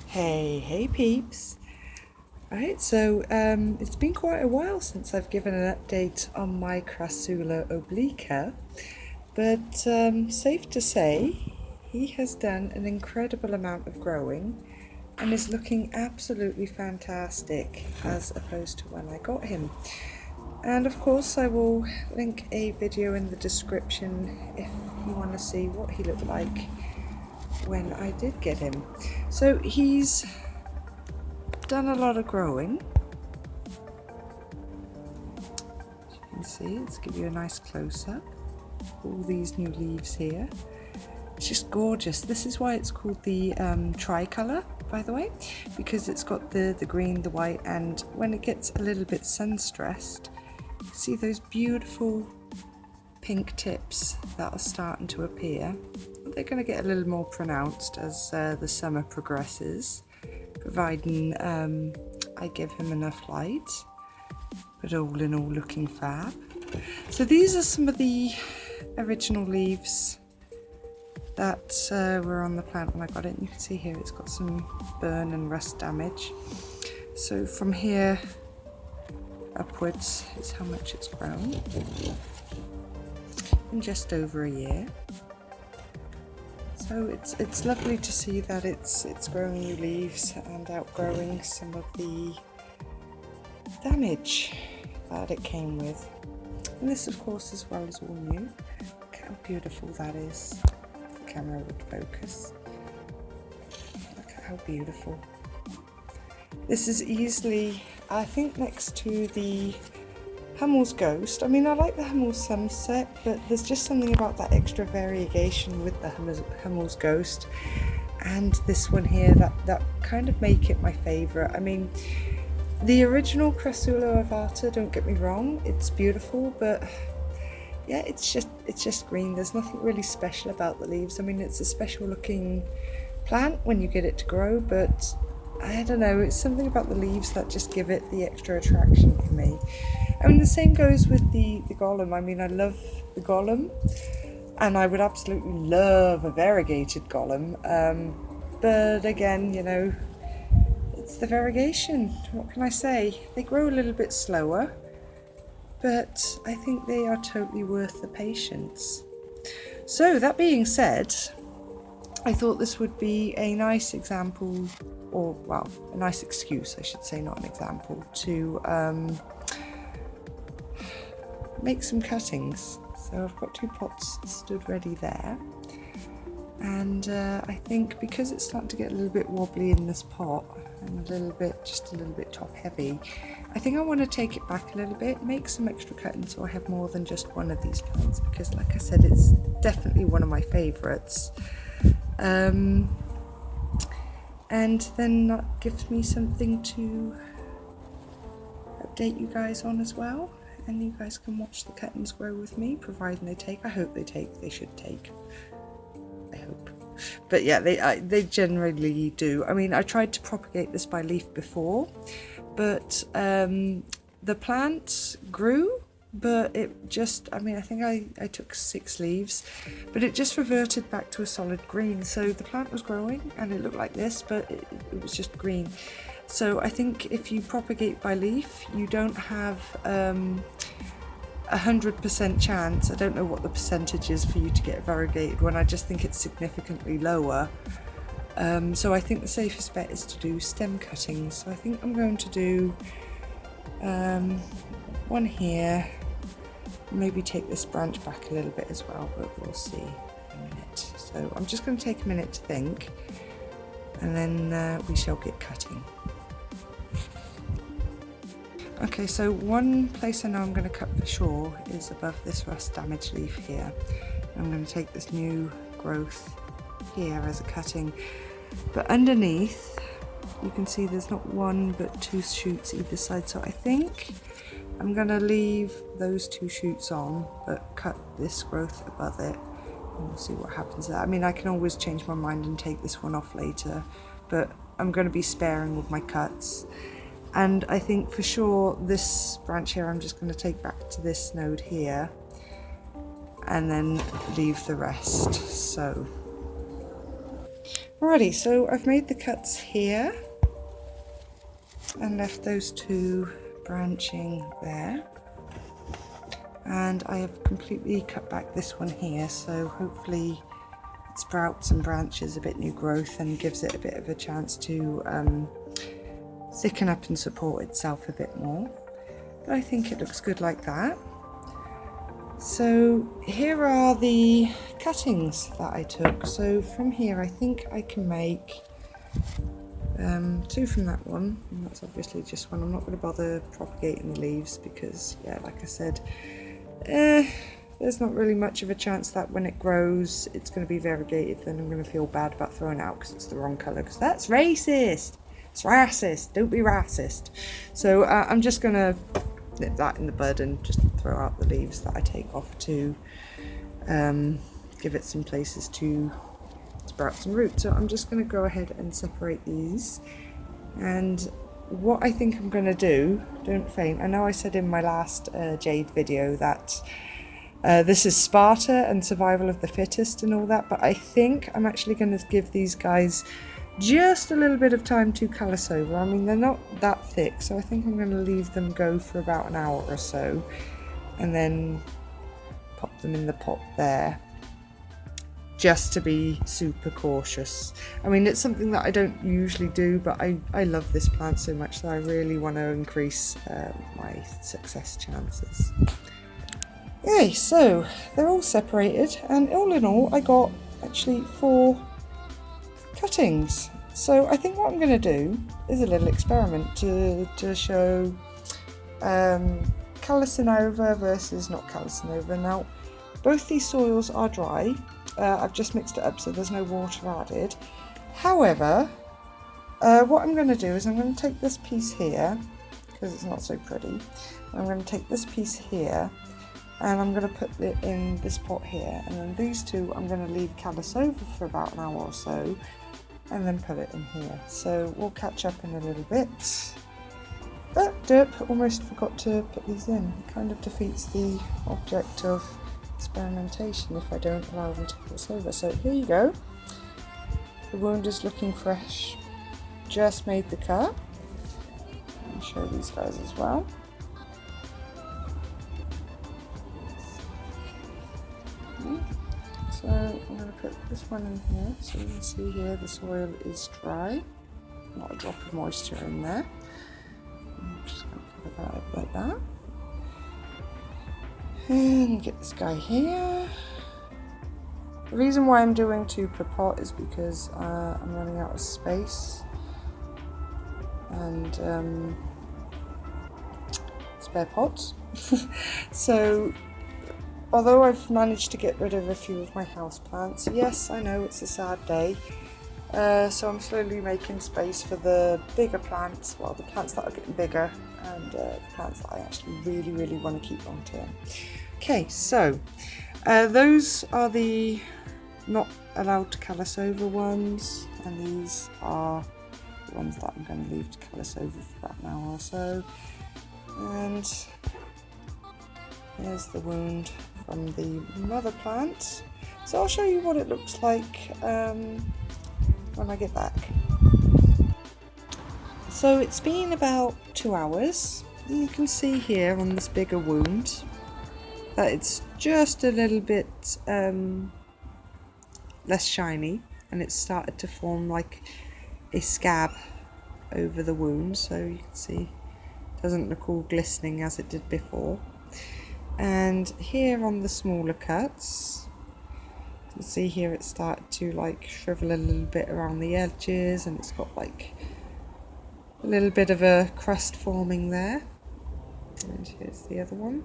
Hey peeps. Right, so it's been quite a while since I've given an update on my Crassula obliqua, but safe to say he has done an incredible amount of growing and is looking absolutely fantastic as opposed to when I got him. And of course I will link a video in the description if you want to see what he looked like when I did get him. So he's done a lot of growing. As you can see, let's give you a nice close-up. All these new leaves here. It's just gorgeous. This is why it's called the tricolour, by the way, because it's got the green, the white, and when it gets a little bit sun-stressed, you see those beautiful pink tips that are starting to appear. They're going to get a little more pronounced as the summer progresses, providing I give him enough light, but all in all looking fab. So these are some of the original leaves that were on the plant when I got it. And you can see here it's got some burn and rust damage. So from here upwards is how much it's grown in just over a year. So it's lovely to see that it's growing new leaves and outgrowing some of the damage that it came with. And this of course as well is all new. Look how beautiful that is. The camera would focus. Look at how beautiful. This is easily, I think, next to the Hummel's Ghost. I mean, I like the Hummel's Sunset, but there's just something about that extra variegation with the Hummel's Ghost and this one here that kind of make it my favourite. I mean, the original Crassula ovata, don't get me wrong, it's beautiful, but yeah, it's just green. There's nothing really special about the leaves. I mean, it's a special looking plant when you get it to grow, but I don't know, it's something about the leaves that just give it the extra attraction for me. I mean, the same goes with the golem. I mean, I love the golem, and I would absolutely love a variegated golem, but again, you know, it's the variegation. What can I say? They grow a little bit slower, but I think they are totally worth the patience. So that being said, I thought this would be a nice example, or well, a nice excuse I should say, not an example, to make some cuttings. So I've got two pots stood ready there, and I think because it's starting to get a little bit wobbly in this pot and just a little bit top heavy, I think I want to take it back a little bit, make some extra cuttings so I have more than just one of these plants, because like I said, it's definitely one of my favourites. And then that gives me something to update you guys on as well, and you guys can watch the cuttings grow with me, providing they take. I hope they take. They should take. I hope. But yeah, they generally do. I mean, I tried to propagate this by leaf before, but the plant grew, but it just, I mean, I think I took 6 leaves, but it just reverted back to a solid green. So the plant was growing and it looked like this, but it was just green. So I think if you propagate by leaf, you don't have 100% chance. I don't know what the percentage is for you to get a variegated one. I just think it's significantly lower. So I think the safest bet is to do stem cuttings. So I think I'm going to do one here, maybe take this branch back a little bit as well, but we'll see in a minute. So I'm just going to take a minute to think, and then we shall get cutting. Okay, so one place I know I'm going to cut for sure is above this rust damaged leaf here. I'm going to take this new growth here as a cutting, but underneath you can see there's not one but 2 shoots either side, so I think I'm going to leave those 2 shoots on but cut this growth above it, and we'll see what happens there. I mean, I can always change my mind and take this one off later, but I'm going to be sparing with my cuts. And I think for sure this branch here I'm just going to take back to this node here and then leave the rest. So Alrighty, so I've made the cuts here and left those two branching there. And I have completely cut back this one here, so hopefully it sprouts and branches a bit new growth and gives it a bit of a chance to thicken up and support itself a bit more. But I think it looks good like that. So here are the cuttings that I took. So from here I think I can make two from that one, and that's obviously just one. I'm not going to bother propagating the leaves because, yeah, like I said, there's not really much of a chance that when it grows it's going to be variegated. Then I'm going to feel bad about throwing it out because it's the wrong colour, because that's racist. It's racist. Don't be racist. So I'm just going to nip that in the bud and just throw out the leaves that I take off to give it some places to sprout some roots. So I'm just going to go ahead and separate these. And what I think I'm going to do, don't faint, I know I said in my last Jade video that this is Sparta and survival of the fittest and all that, but I think I'm actually going to give these guys just a little bit of time to callus over. I mean, they're not that thick, so I think I'm going to leave them go for about an hour or so and then pop them in the pot there, just to be super cautious. I mean, it's something that I don't usually do, but I love this plant so much that I really want to increase my success chances. Okay, so they're all separated, and all in all I got actually 4 cuttings. So I think what I'm going to do is a little experiment to show callusing over versus not callusing over. Now, both these soils are dry. I've just mixed it up so there's no water added. However, what I'm going to do is I'm going to take this piece here, because it's not so pretty. I'm going to take this piece here and I'm going to put it in this pot here, and then these two I'm going to leave callus over for about an hour or so and then put it in here. So we'll catch up in a little bit. But derp, almost forgot to put these in. It kind of defeats the object of experimentation if I don't allow them to cross over. So here you go. The wound is looking fresh. Just made the cut. I'll show these guys as well. So I'm going to put this one in here. So you can see here the soil is dry. Not a drop of moisture in there. I'm just going to cover that up like that. And get this guy here. The reason why I'm doing 2 per pot is because I'm running out of space and spare pots. So although I've managed to get rid of a few of my houseplants, yes, I know it's a sad day, so I'm slowly making space for the bigger plants, well, the plants that are getting bigger, and the plants that I actually really want to keep long term. Okay, so those are the not allowed to callus over ones, and these are the ones that I'm going to leave to callus over for about an hour or so. And here's the wound from the mother plant. So I'll show you what it looks like when I get back. So it's been about 2 hours. You can see here on this bigger wound that it's just a little bit less shiny, and it's started to form like a scab over the wound, so you can see it doesn't look all glistening as it did before. And here on the smaller cuts, you can see here it started to like shrivel a little bit around the edges, and it's got like a little bit of a crust forming there. And here's the other one.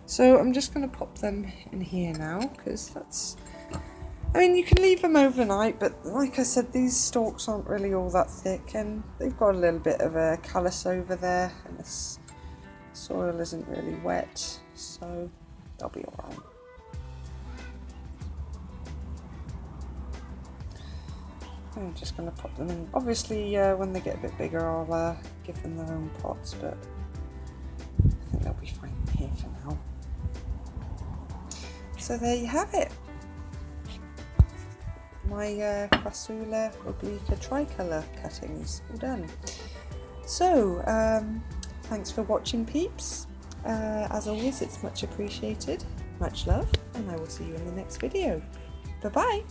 So I'm just going to pop them in here now, because that's, I mean, you can leave them overnight, but like I said, these stalks aren't really all that thick, and they've got a little bit of a callus over there, and this soil isn't really wet, so they'll be alright. I'm just going to pop them in. Obviously, when they get a bit bigger, I'll give them their own pots, but I think they'll be fine here for now. So there you have it. my Crassula obliqua tricolour cuttings all done. So thanks for watching, peeps. As always, it's much appreciated. Much love, and I will see you in the next video. Bye bye.